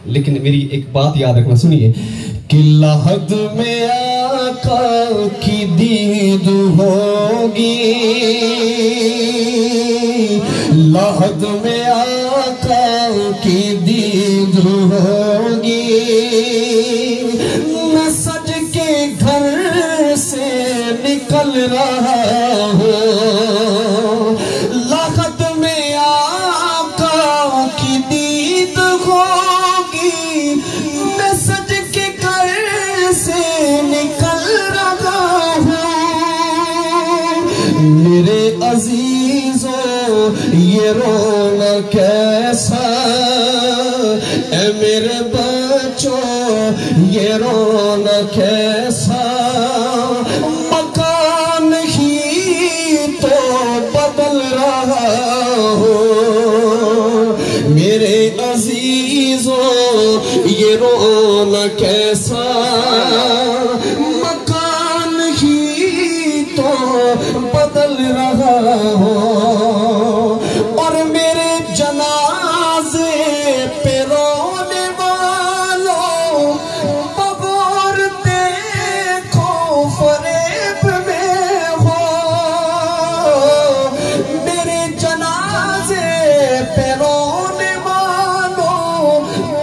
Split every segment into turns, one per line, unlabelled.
लेकिन मेरी एक बात याद रखना, सुनिए कि लहद में आका की दीद होगी, लहद में आका की दीद होगी, मैं सज के घर से निकल रहा हूँ, लहद में आका की दीद होगी, मैं सज के घर से निकल रहा हूँ। मेरे अजीजों ये रोना कैसा, ऐ मेरे बच्चों ये रोना कैसा, मकान ही तो बदल रहा हूँ। मेरे अजीजों ये रोना कैसा, मकान ही तो बदल रहा हूँ। और मेरे जनाजे पे रोने वालों बगौर देखो फरेब में हो, मेरे जनाजे पे रोने वालों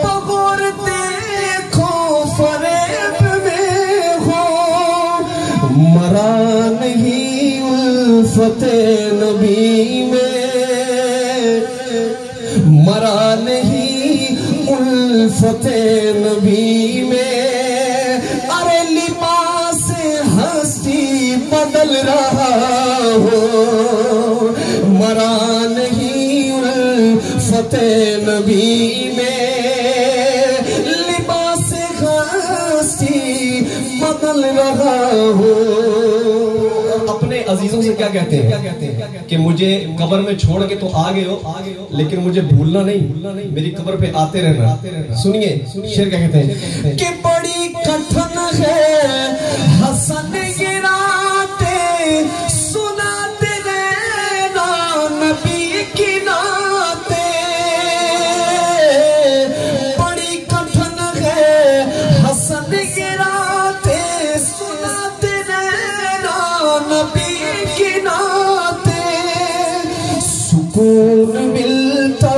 बगौर देखो फरेब में हो। मरा नहीं उल्फते नबी में, मरा नहीं उल्फते नबी में, अरे लिबास हस्ती बदल रहा हो। मरा नहीं उल्फते नबी में, लिबास हस्ती बदल रहा हो। अपने अजीजों से क्या कहते हैं कि मुझे कब्र में छोड़ के तो आ गए हो, लेकिन मुझे भूलना नहीं, मेरी कब्र पे आते रहना। सुनिए शेर क्या कहते हैं कि बड़ी कठिन है हसन गिराते सुनाते रहना नबी की नाते, बड़ी कठिन है हसन गिराते सुनाते रहना नबी की नाते, सुकून मिलता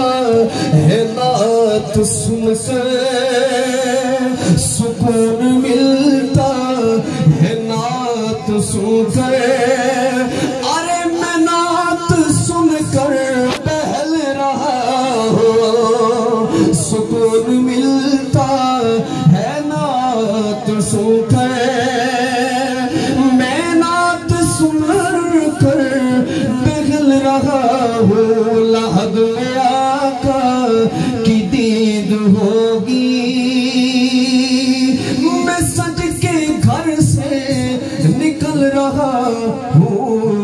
है नात सुनकर, सुकून मिलता है नात सुनकर, अरे मैं नात सुनकर बहल रहा हूँ। सुकून मिलता है नात सुनकर, मैं नात सुनकर बहल रहा हूँ। लहद में आका की दीद होगी, मैं सज के घर से निकल रहा हूँ।